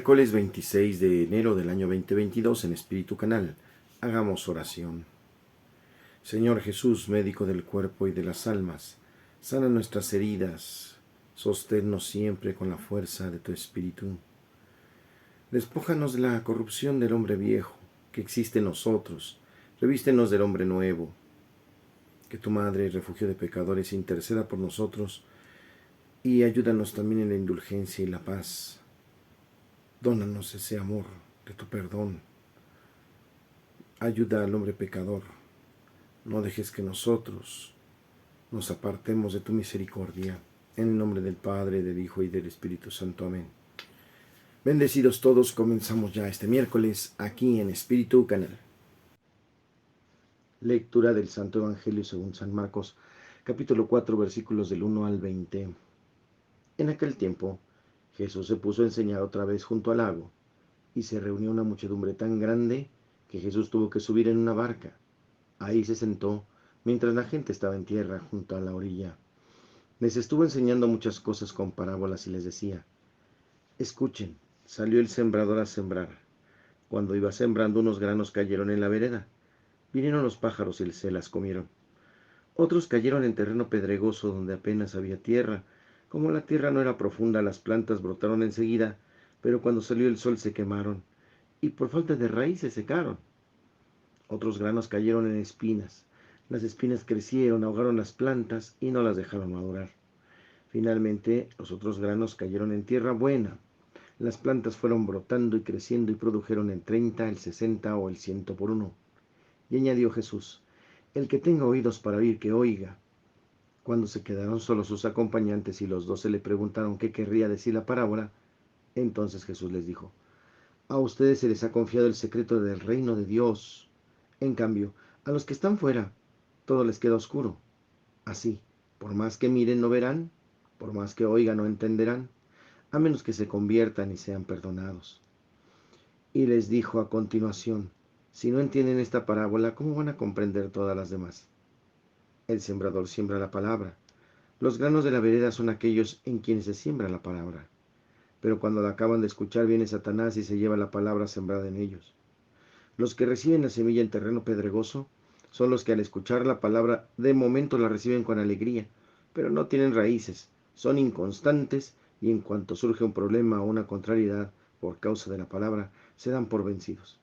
Miércoles 26 de enero del año 2022 en Espíritu Canal. Hagamos oración. Señor Jesús, médico del cuerpo y de las almas, sana nuestras heridas, sosténnos siempre con la fuerza de tu Espíritu. Despójanos de la corrupción del hombre viejo que existe en nosotros, revístenos del hombre nuevo. Que tu Madre, refugio de pecadores, interceda por nosotros y ayúdanos también en la indulgencia y la paz. Dónanos ese amor de tu perdón. Ayuda al hombre pecador. No dejes que nosotros nos apartemos de tu misericordia. En el nombre del Padre, del Hijo y del Espíritu Santo. Amén. Bendecidos todos, comenzamos ya este miércoles aquí en Espíritu Canal. Lectura del Santo Evangelio según San Marcos, capítulo 4, versículos del 1 al 20. En aquel tiempo, Jesús se puso a enseñar otra vez junto al lago, y se reunió una muchedumbre tan grande que Jesús tuvo que subir en una barca. Ahí se sentó, mientras la gente estaba en tierra junto a la orilla. Les estuvo enseñando muchas cosas con parábolas y les decía: escuchen, salió el sembrador a sembrar. Cuando iba sembrando, unos granos cayeron en la vereda. Vinieron los pájaros y se las comieron. Otros cayeron en terreno pedregoso donde apenas había tierra. Como la tierra no era profunda, las plantas brotaron enseguida, pero cuando salió el sol se quemaron, y por falta de raíz se secaron. Otros granos cayeron en espinas. Las espinas crecieron, ahogaron las plantas y no las dejaron madurar. Finalmente, los otros granos cayeron en tierra buena. Las plantas fueron brotando y creciendo y produjeron el 30, el 60 o el 100 por uno. Y añadió Jesús: el que tenga oídos para oír, que oiga. Cuando se quedaron solos sus acompañantes y los 12 le preguntaron qué querría decir la parábola, entonces Jesús les dijo: a ustedes se les ha confiado el secreto del reino de Dios. En cambio, a los que están fuera, todo les queda oscuro. Así, por más que miren no verán, por más que oigan no entenderán, a menos que se conviertan y sean perdonados. Y les dijo a continuación: si no entienden esta parábola, ¿cómo van a comprender todas las demás? El sembrador siembra la palabra. Los granos de la vereda son aquellos en quienes se siembra la palabra. Pero cuando la acaban de escuchar, viene Satanás y se lleva la palabra sembrada en ellos. Los que reciben la semilla en terreno pedregoso son los que al escuchar la palabra de momento la reciben con alegría, pero no tienen raíces, son inconstantes y en cuanto surge un problema o una contrariedad por causa de la palabra, se dan por vencidos.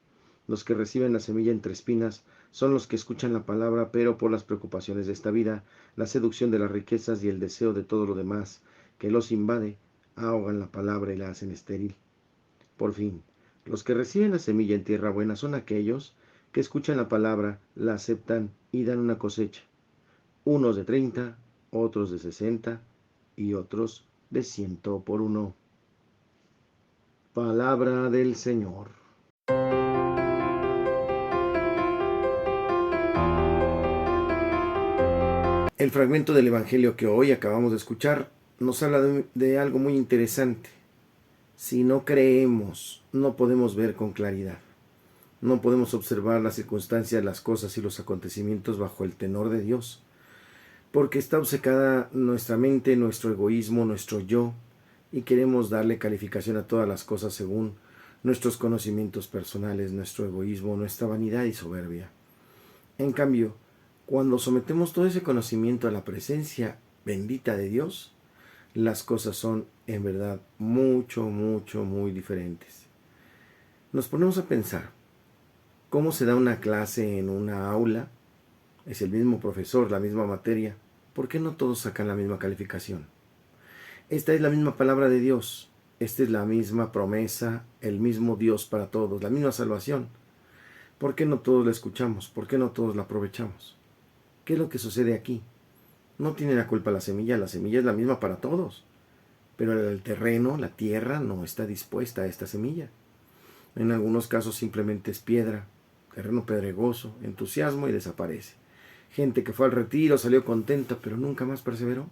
Los que reciben la semilla entre espinas son los que escuchan la palabra, pero por las preocupaciones de esta vida, la seducción de las riquezas y el deseo de todo lo demás que los invade, ahogan la palabra y la hacen estéril. Por fin, los que reciben la semilla en tierra buena son aquellos que escuchan la palabra, la aceptan y dan una cosecha. Unos de 30, otros de 60 y otros de 100 por uno. Palabra del Señor. El fragmento del Evangelio que hoy acabamos de escuchar nos habla de algo muy interesante. Si no creemos, no podemos ver con claridad. No podemos observar las circunstancias, las cosas y los acontecimientos bajo el tenor de Dios, porque está obcecada nuestra mente, nuestro egoísmo, nuestro yo, y queremos darle calificación a todas las cosas según nuestros conocimientos personales, nuestro egoísmo, nuestra vanidad y soberbia. En cambio, cuando sometemos todo ese conocimiento a la presencia bendita de Dios, las cosas son en verdad muy diferentes. Nos ponemos a pensar: ¿cómo se da una clase en una aula? Es el mismo profesor, la misma materia. ¿Por qué no todos sacan la misma calificación? Esta es la misma palabra de Dios. Esta es la misma promesa, el mismo Dios para todos, la misma salvación. ¿Por qué no todos la escuchamos? ¿Por qué no todos la aprovechamos? ¿Qué es lo que sucede aquí? No tiene la culpa la semilla es la misma para todos. Pero el terreno, la tierra, no está dispuesta a esta semilla. En algunos casos simplemente es piedra, terreno pedregoso, entusiasmo y desaparece. Gente que fue al retiro, salió contenta, pero nunca más perseveró.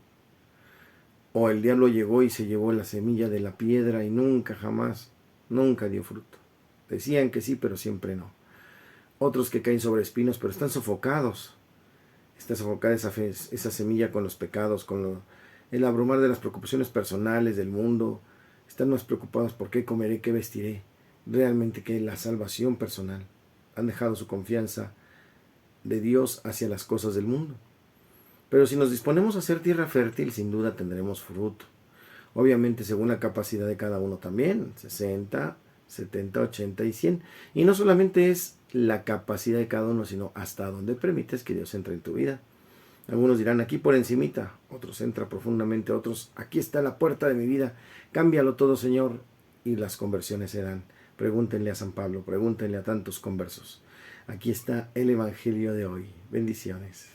O el diablo llegó y se llevó la semilla de la piedra y nunca dio fruto. Decían que sí, pero siempre no. Otros que caen sobre espinos, pero están sofocados. Está sofocada esa semilla con los pecados, con el abrumar de las preocupaciones personales del mundo. Están más preocupados por qué comeré, qué vestiré, realmente que la salvación personal. Han dejado su confianza de Dios hacia las cosas del mundo. Pero si nos disponemos a ser tierra fértil, sin duda tendremos fruto. Obviamente según la capacidad de cada uno también, 60, 70, 80 y 100. Y no solamente es la capacidad de cada uno, sino hasta donde permites que Dios entre en tu vida. Algunos dirán aquí por encimita, otros entra profundamente, otros aquí está la puerta de mi vida, cámbialo todo, Señor, y las conversiones serán. Pregúntenle a San Pablo, pregúntenle a tantos conversos. Aquí está el Evangelio de hoy. Bendiciones.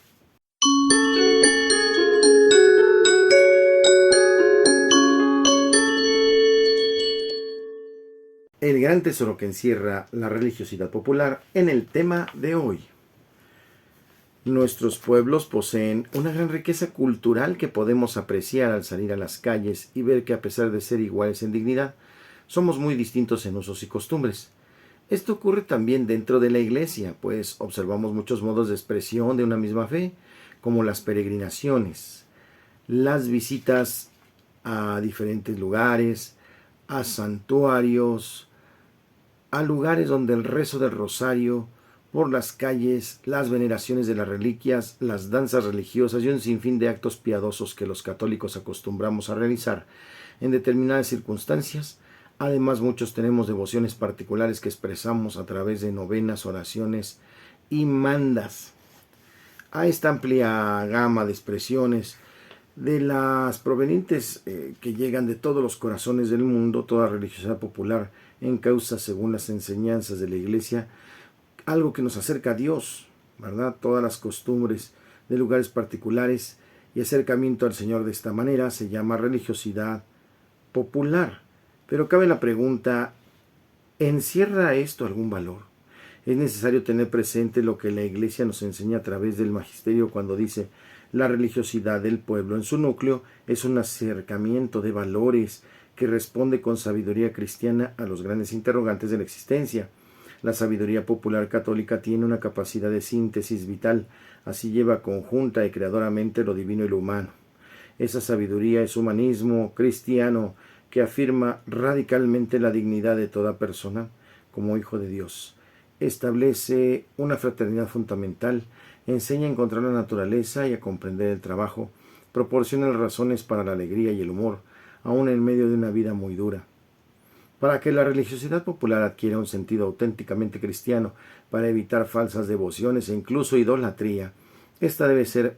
El gran tesoro que encierra la religiosidad popular en el tema de hoy. Nuestros pueblos poseen una gran riqueza cultural que podemos apreciar al salir a las calles y ver que a pesar de ser iguales en dignidad, somos muy distintos en usos y costumbres. Esto ocurre también dentro de la iglesia, pues observamos muchos modos de expresión de una misma fe, como las peregrinaciones, las visitas a diferentes lugares, a santuarios, a lugares donde el rezo del rosario, por las calles, las veneraciones de las reliquias, las danzas religiosas y un sinfín de actos piadosos que los católicos acostumbramos a realizar en determinadas circunstancias. Además, muchos tenemos devociones particulares que expresamos a través de novenas, oraciones y mandas. A esta amplia gama de expresiones de las provenientes que llegan de todos los corazones del mundo, toda religiosidad popular encausa según las enseñanzas de la Iglesia algo que nos acerca a Dios, ¿verdad? Todas las costumbres de lugares particulares y acercamiento al Señor de esta manera se llama religiosidad popular. Pero cabe la pregunta, ¿encierra esto algún valor? Es necesario tener presente lo que la Iglesia nos enseña a través del magisterio cuando dice: la religiosidad del pueblo en su núcleo es un acercamiento de valores que responde con sabiduría cristiana a los grandes interrogantes de la existencia. La sabiduría popular católica tiene una capacidad de síntesis vital, así lleva conjunta y creadoramente lo divino y lo humano. Esa sabiduría es humanismo cristiano que afirma radicalmente la dignidad de toda persona como hijo de Dios. Establece una fraternidad fundamental, enseña a encontrar la naturaleza y a comprender el trabajo, proporciona las razones para la alegría y el humor, aun en medio de una vida muy dura. Para que la religiosidad popular adquiera un sentido auténticamente cristiano, para evitar falsas devociones e incluso idolatría, esta debe ser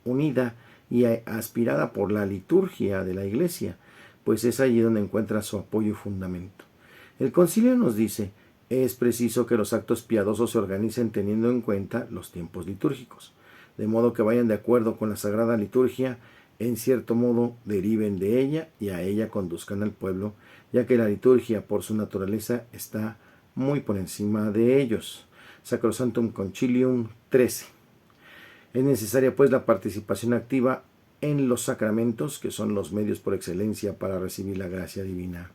unida y aspirada por la liturgia de la Iglesia, pues es allí donde encuentra su apoyo y fundamento. El concilio nos dice: es preciso que los actos piadosos se organicen teniendo en cuenta los tiempos litúrgicos, de modo que vayan de acuerdo con la sagrada liturgia, en cierto modo deriven de ella y a ella conduzcan al pueblo, ya que la liturgia por su naturaleza está muy por encima de ellos. Sacrosanctum Concilium 13. Es necesaria pues la participación activa en los sacramentos, que son los medios por excelencia para recibir la gracia divina.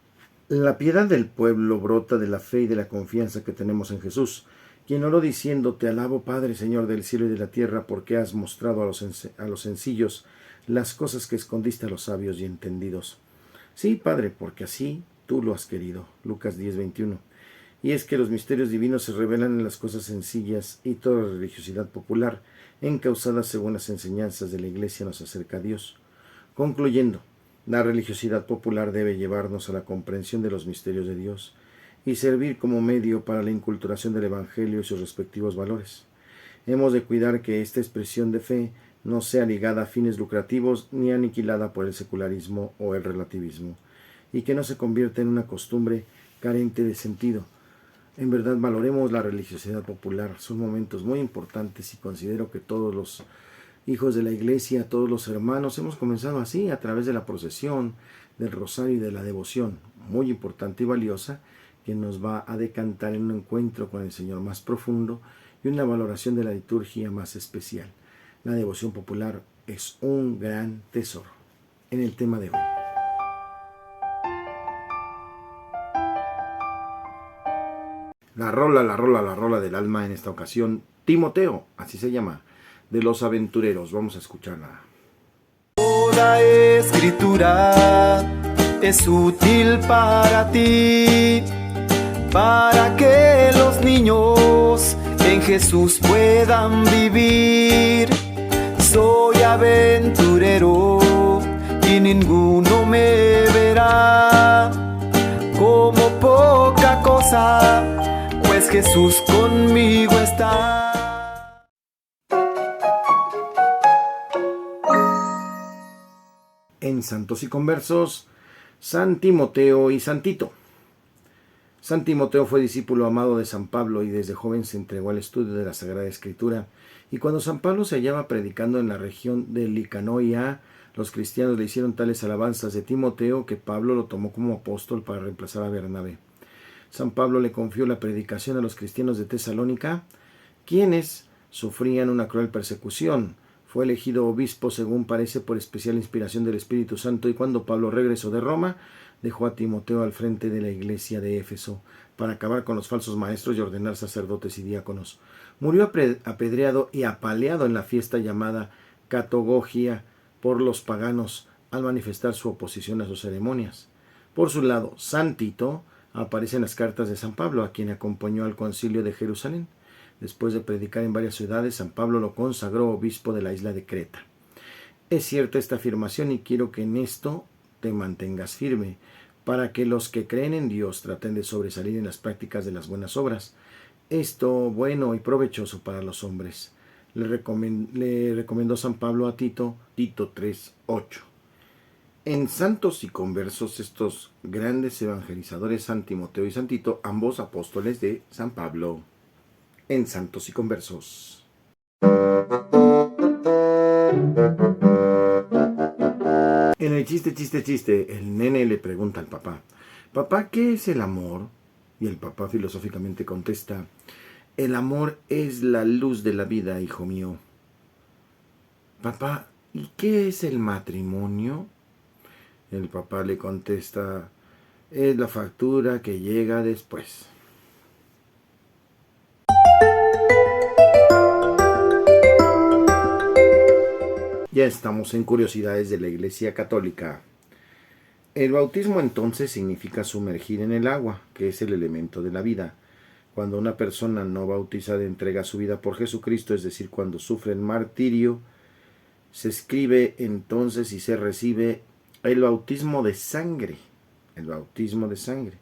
La piedad del pueblo brota de la fe y de la confianza que tenemos en Jesús, quien oró diciendo: te alabo, Padre, Señor del cielo y de la tierra, porque has mostrado a los sencillos las cosas que escondiste a los sabios y entendidos. Sí, Padre, porque así tú lo has querido. Lucas 10:21. Y es que los misterios divinos se revelan en las cosas sencillas, y toda religiosidad popular, encausada según las enseñanzas de la Iglesia, nos acerca a Dios. Concluyendo, la religiosidad popular debe llevarnos a la comprensión de los misterios de Dios y servir como medio para la inculturación del Evangelio y sus respectivos valores. Hemos de cuidar que esta expresión de fe no sea ligada a fines lucrativos ni aniquilada por el secularismo o el relativismo, y que no se convierta en una costumbre carente de sentido. En verdad, valoremos la religiosidad popular. Son momentos muy importantes y considero que todos los hijos de la Iglesia, todos los hermanos, hemos comenzado así, a través de la procesión, del rosario y de la devoción, muy importante y valiosa, que nos va a decantar en un encuentro con el Señor más profundo y una valoración de la liturgia más especial. La devoción popular es un gran tesoro. En el tema de hoy. La rola del alma en esta ocasión, Timoteo, así se llama, de los Aventureros. Vamos a escucharla. Toda escritura es útil para ti, para que los niños en Jesús puedan vivir. Soy aventurero y ninguno me verá como poca cosa, pues Jesús conmigo está. En Santos y Conversos, San Timoteo y San Tito. San Timoteo fue discípulo amado de San Pablo y desde joven se entregó al estudio de la Sagrada Escritura. Y cuando San Pablo se hallaba predicando en la región de Licanoia, los cristianos le hicieron tales alabanzas de Timoteo que Pablo lo tomó como apóstol para reemplazar a Bernabé. San Pablo le confió la predicación a los cristianos de Tesalónica, quienes sufrían una cruel persecución. Fue elegido obispo, según parece, por especial inspiración del Espíritu Santo, y cuando Pablo regresó de Roma, dejó a Timoteo al frente de la iglesia de Éfeso para acabar con los falsos maestros y ordenar sacerdotes y diáconos. Murió apedreado y apaleado en la fiesta llamada Catogogia por los paganos al manifestar su oposición a sus ceremonias. Por su lado, San Tito aparece en las cartas de San Pablo, a quien acompañó al concilio de Jerusalén. Después de predicar en varias ciudades, San Pablo lo consagró obispo de la isla de Creta. Es cierta esta afirmación y quiero que en esto te mantengas firme, para que los que creen en Dios traten de sobresalir en las prácticas de las buenas obras. Esto bueno y provechoso para los hombres. Le recomendó San Pablo a Tito, Tito 3:8. En Santos y Conversos, estos grandes evangelizadores, San Timoteo y San Tito, ambos apóstoles de San Pablo. En Santos y Conversos. En el chiste, el nene le pregunta al papá: papá, ¿qué es el amor? Y el papá filosóficamente contesta: el amor es la luz de la vida, hijo mío. Papá, ¿y qué es el matrimonio? El papá le contesta: es la factura que llega después. Ya estamos en curiosidades de la Iglesia Católica. El bautismo entonces significa sumergir en el agua, que es el elemento de la vida. Cuando una persona no bautizada entrega su vida por Jesucristo, es decir, cuando sufre el martirio, se escribe entonces y se recibe el bautismo de sangre. El bautismo de sangre.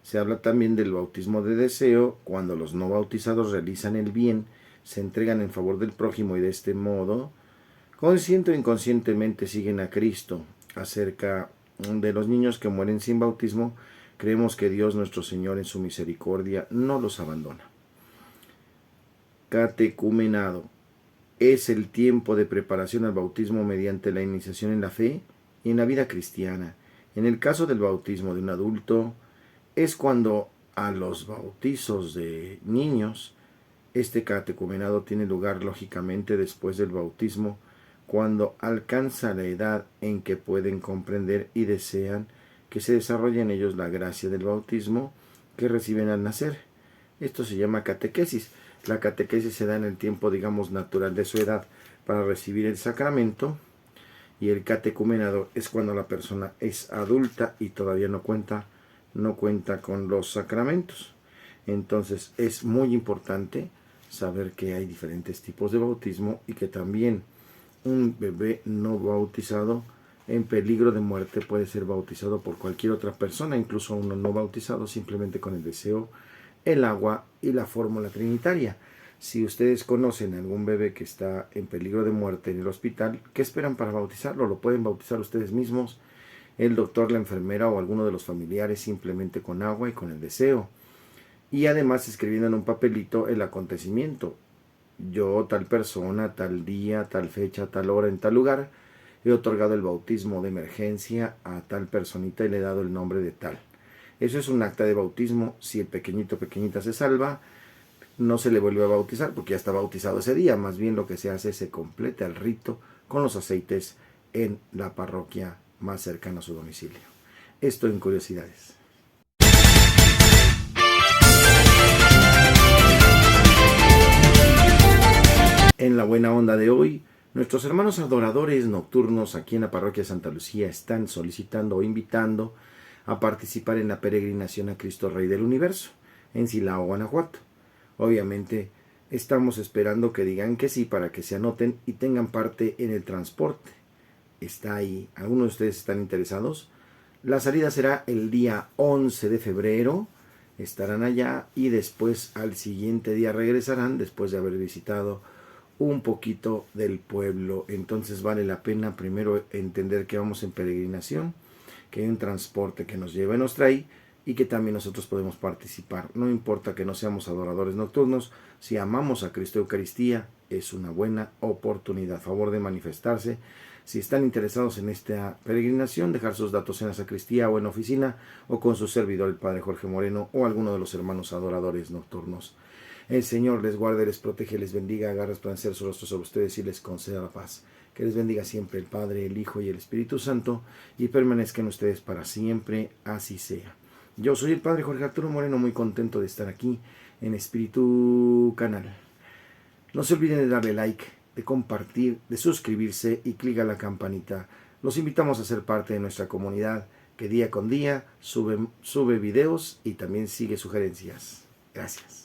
Se habla también del bautismo de deseo, cuando los no bautizados realizan el bien, se entregan en favor del prójimo y de este modo, consciente o inconscientemente, siguen a Cristo. Acerca de los niños que mueren sin bautismo, creemos que Dios nuestro Señor en su misericordia no los abandona. Catecumenado. Es el tiempo de preparación al bautismo mediante la iniciación en la fe y en la vida cristiana. En el caso del bautismo de un adulto, es cuando a los bautizos de niños, este catecumenado tiene lugar lógicamente después del bautismo, cuando alcanza la edad en que pueden comprender y desean que se desarrolle en ellos la gracia del bautismo que reciben al nacer. Esto se llama catequesis. La catequesis se da en el tiempo, digamos, natural de su edad para recibir el sacramento, y el catecumenado es cuando la persona es adulta y todavía no cuenta con los sacramentos. Entonces es muy importante saber que hay diferentes tipos de bautismo y que también un bebé no bautizado en peligro de muerte puede ser bautizado por cualquier otra persona, incluso uno no bautizado, simplemente con el deseo, el agua y la fórmula trinitaria. Si ustedes conocen a algún bebé que está en peligro de muerte en el hospital, ¿qué esperan para bautizarlo? Lo pueden bautizar ustedes mismos, el doctor, la enfermera o alguno de los familiares, simplemente con agua y con el deseo. Y además escribiendo en un papelito el acontecimiento. Yo, tal persona, tal día, tal fecha, tal hora, en tal lugar, he otorgado el bautismo de emergencia a tal personita y le he dado el nombre de tal. Eso es un acta de bautismo. Si el pequeñito o pequeñita se salva, no se le vuelve a bautizar porque ya está bautizado ese día. Más bien lo que se hace es se completa el rito con los aceites en la parroquia más cercana a su domicilio. Esto en curiosidades. En la buena onda de hoy, Nuestros hermanos adoradores nocturnos aquí en la parroquia Santa Lucía están solicitando o invitando a participar en la peregrinación a Cristo Rey del Universo, en Silao, Guanajuato. Obviamente estamos esperando que digan que sí para que se anoten y tengan parte en el transporte. Está ahí. ¿Algunos de ustedes están interesados? La salida será el día 11 de febrero. Estarán allá y después al siguiente día regresarán después de haber visitado un poquito del pueblo. Entonces vale la pena primero entender que vamos en peregrinación, que hay un transporte que nos lleva y nos trae y que también nosotros podemos participar. No importa que no seamos adoradores nocturnos, si amamos a Cristo Eucaristía es una buena oportunidad. A favor de manifestarse. Si están interesados en esta peregrinación, dejar sus datos en la sacristía o en oficina o con su servidor el Padre Jorge Moreno o alguno de los hermanos adoradores nocturnos. El Señor les guarde, les protege, les bendiga, haga resplandecer su rostro sobre ustedes y les conceda la paz. Que les bendiga siempre el Padre, el Hijo y el Espíritu Santo y permanezcan ustedes para siempre, así sea. Yo soy el Padre Jorge Arturo Moreno, muy contento de estar aquí en Espíritu Canal. No se olviden de darle like, de compartir, de suscribirse y clic a la campanita. Los invitamos a ser parte de nuestra comunidad que día con día sube videos y también sigue sugerencias. Gracias.